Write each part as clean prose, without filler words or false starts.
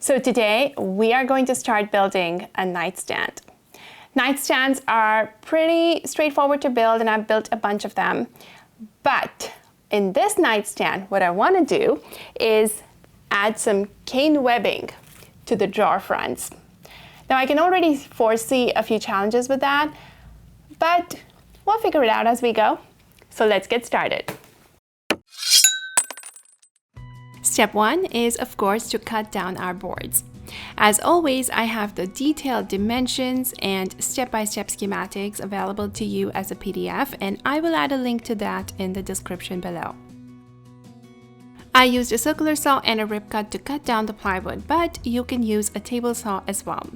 So today we are going to start building a nightstand. Nightstands are pretty straightforward to build and I've built a bunch of them. But in this nightstand, what I want to do is add some cane webbing to the drawer fronts. Now I can already foresee a few challenges with that, but we'll figure it out as we go. So let's get started. Step 1 is, of course, to cut down our boards. As always, I have the detailed dimensions and step-by-step schematics available to you as a PDF, and I will add a link to that in the description below. I used a circular saw and a rip cut to cut down the plywood, but you can use a table saw as well.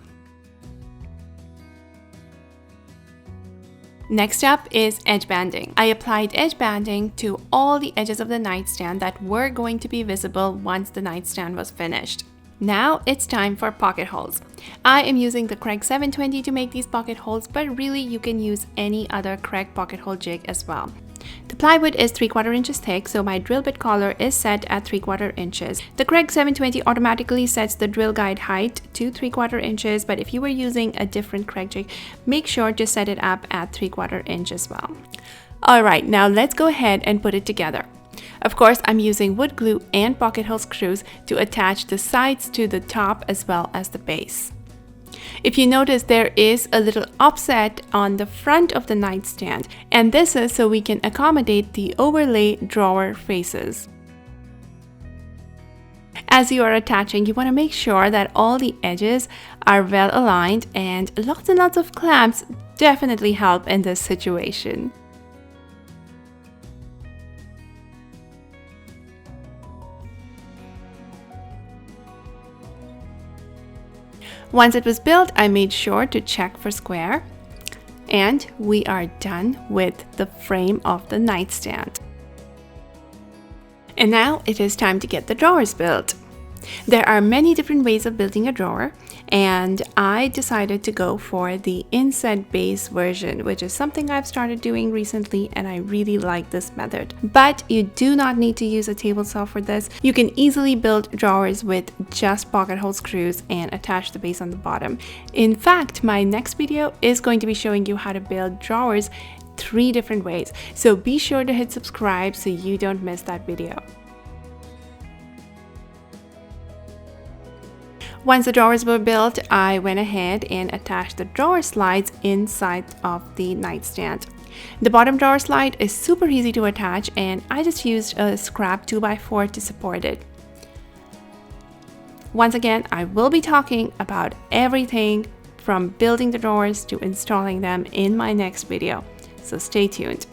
Next up is edge banding. I applied edge banding to all the edges of the nightstand that were going to be visible once the nightstand was finished. Now it's time for pocket holes. I am using the Craig 720 to make these pocket holes, but really you can use any other Craig pocket hole jig as well. The plywood is 3/4 inches thick, so my drill bit collar is set at 3/4 inches. The Craig 720 automatically sets the drill guide height to 3/4 inches, but if you were using a different Craig jig, make sure to set it up at 3/4 inch as well. Alright, now let's go ahead and put it together. Of course, I'm using wood glue and pocket hole screws to attach the sides to the top as well as the base. If you notice, there is a little offset on the front of the nightstand, and this is so we can accommodate the overlay drawer faces. As you are attaching, you want to make sure that all the edges are well aligned, and lots of clamps definitely help in this situation. Once it was built, I made sure to check for square, and we are done with the frame of the nightstand. And now it is time to get the drawers built. There are many different ways of building a drawer, and I decided to go for the inset base version, which is something I've started doing recently, and I really like this method. But you do not need to use a table saw for this. You can easily build drawers with just pocket hole screws and attach the base on the bottom. In fact, my next video is going to be showing you how to build drawers 3 different ways. So be sure to hit subscribe so you don't miss that video. Once the drawers were built, I went ahead and attached the drawer slides inside of the nightstand. The bottom drawer slide is super easy to attach, and I just used a scrap 2x4 to support it. Once again, I will be talking about everything from building the drawers to installing them in my next video, so stay tuned.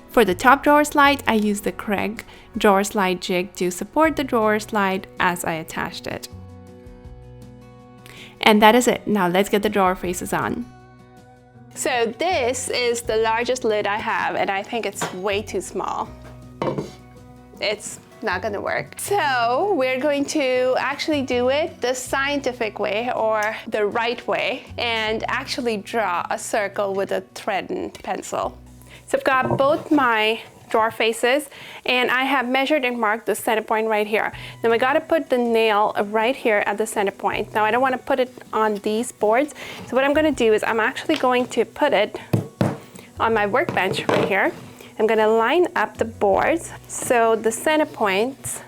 For the top drawer slide, I used the Craig drawer slide jig to support the drawer slide as I attached it. And that is it. Now let's get the drawer faces on. So this is the largest lid I have, and I think it's way too small. It's not gonna work. So we're going to actually do it the scientific way, or the right way, and actually draw a circle with a thread and pencil. So I've got both my drawer faces, and I have measured and marked the center point right here. Now I gotta put the nail right here at the center point. Now I don't want to put it on these boards, so what I'm going to do is I'm actually going to put it on my workbench right here. I'm going to line up the boards so the center points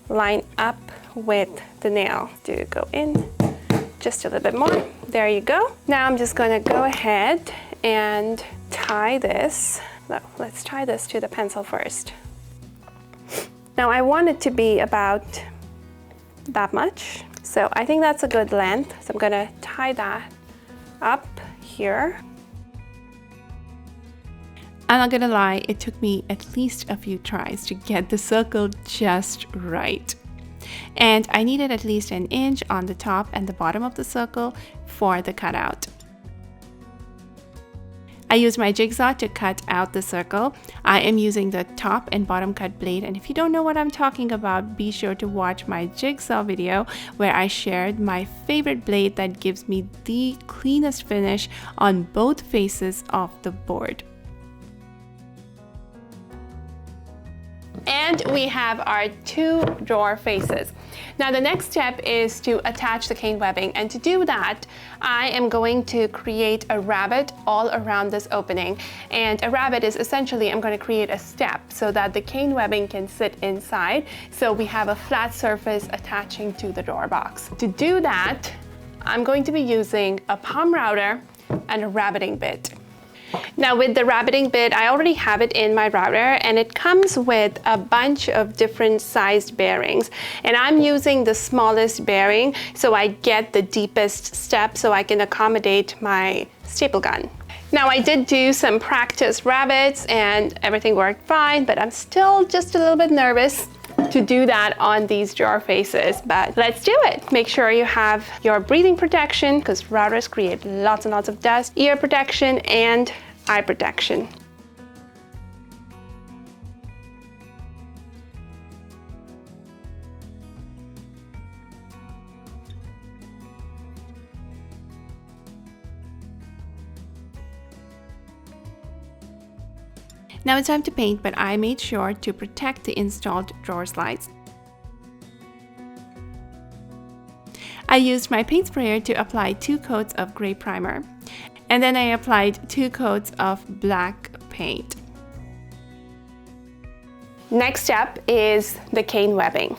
line up with the nail. Do go in just a little bit more. There you go. Now I'm just going to go ahead and tie this. No, let's tie this to the pencil first. Now I want it to be about that much, so I think that's a good length. So I'm gonna tie that up here. I'm not gonna lie, it took me at least a few tries to get the circle just right. And I needed at least 1 inch on the top and the bottom of the circle for the cutout. I used my jigsaw to cut out the circle. I am using the top and bottom cut blade, and if you don't know what I'm talking about, be sure to watch my jigsaw video where I shared my favorite blade that gives me the cleanest finish on both faces of the board. And we have our 2 drawer faces. Now the next step is to attach the cane webbing, and to do that I am going to create a rabbet all around this opening. And a rabbet is essentially, I'm going to create a step so that the cane webbing can sit inside, so we have a flat surface attaching to the drawer box. To do that, I'm going to be using a palm router and a rabbeting bit. Now with the rabbeting bit, I already have it in my router, and it comes with a bunch of different sized bearings, and I'm using the smallest bearing so I get the deepest step so I can accommodate my staple gun. Now I did do some practice rabbets and everything worked fine, but I'm still just a little bit nervous to do that on these drawer faces, but let's do it. Make sure you have your breathing protection, because routers create lots and lots of dust, ear protection, and eye protection. Now it's time to paint, but I made sure to protect the installed drawer slides. I used my paint sprayer to apply 2 coats of gray primer, and then I applied 2 coats of black paint. Next step is the cane webbing.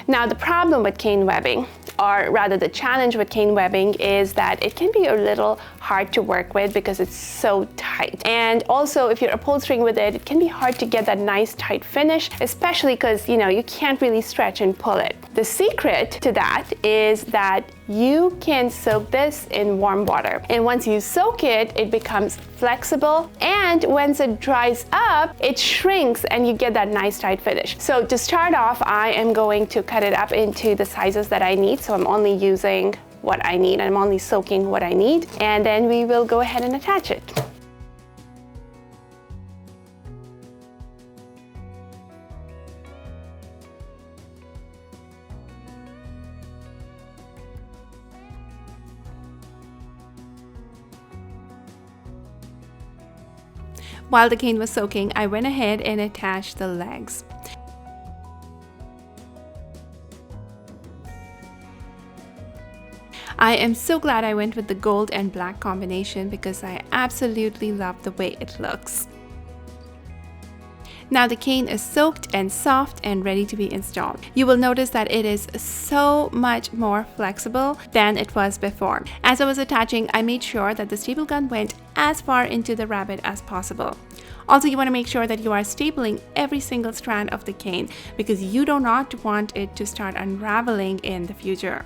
Now the problem with cane webbing, or rather the challenge with cane webbing, is that it can be a little hard to work with because it's so tight. And also if you're upholstering with it, it can be hard to get that nice tight finish, especially because you can't really stretch and pull it. The secret to that is that you can soak this in warm water. And once you soak it, it becomes flexible, and once it dries up, it shrinks and you get that nice tight finish. So to start off, I am going to cut it up into the sizes that I need. So I'm only using what I need. I'm only soaking what I need, and then we will go ahead and attach it. While the cane was soaking, I went ahead and attached the legs. I am so glad I went with the gold and black combination because I absolutely love the way it looks. Now the cane is soaked and soft and ready to be installed. You will notice that it is so much more flexible than it was before. As I was attaching, I made sure that the staple gun went as far into the rabbet as possible. Also, you want to make sure that you are stapling every single strand of the cane because you do not want it to start unraveling in the future.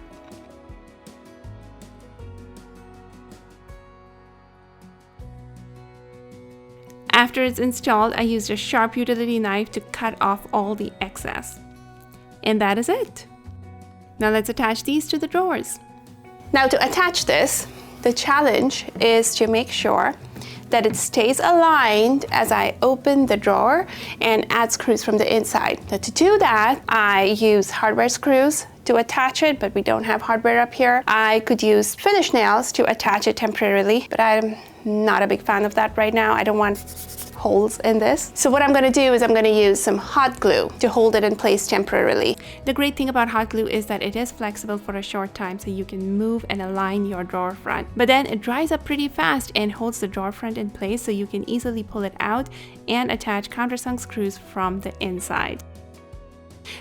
After it's installed, I used a sharp utility knife to cut off all the excess. And that is it. Now let's attach these to the drawers. Now to attach this, the challenge is to make sure that it stays aligned as I open the drawer and add screws from the inside. Now to do that, I use hardware screws to attach it, but we don't have hardware up here. I could use finish nails to attach it temporarily, but I'm not a big fan of that right now. I don't want holes in this. So what I'm going to do is I'm going to use some hot glue to hold it in place temporarily. The great thing about hot glue is that it is flexible for a short time, so you can move and align your drawer front. But then it dries up pretty fast and holds the drawer front in place, so you can easily pull it out and attach countersunk screws from the inside.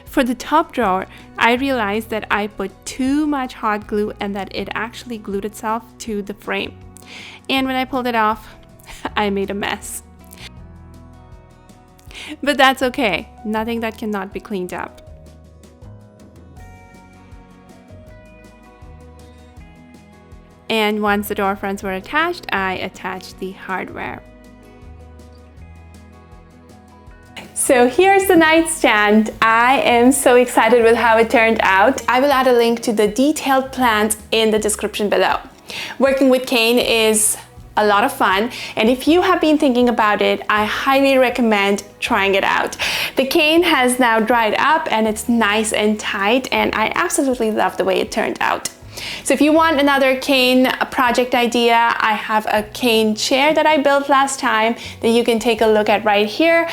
For the top drawer, I realized that I put too much hot glue and that it actually glued itself to the frame. And when I pulled it off, I made a mess. But that's okay, nothing that cannot be cleaned up. And once the door fronts were attached, I attached the hardware. So here's the nightstand. I am so excited with how it turned out. I will add a link to the detailed plans in the description below. Working with cane is a lot of fun, and if you have been thinking about it, I highly recommend trying it out. The cane has now dried up and it's nice and tight, and I absolutely love the way it turned out. So if you want another cane project idea, I have a cane chair that I built last time that you can take a look at right here.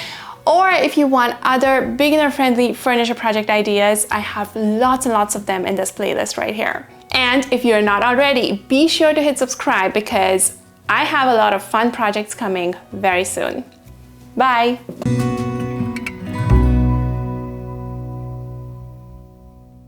Or if you want other beginner-friendly furniture project ideas, I have lots and lots of them in this playlist right here. And if you're not already, be sure to hit subscribe because I have a lot of fun projects coming very soon. Bye!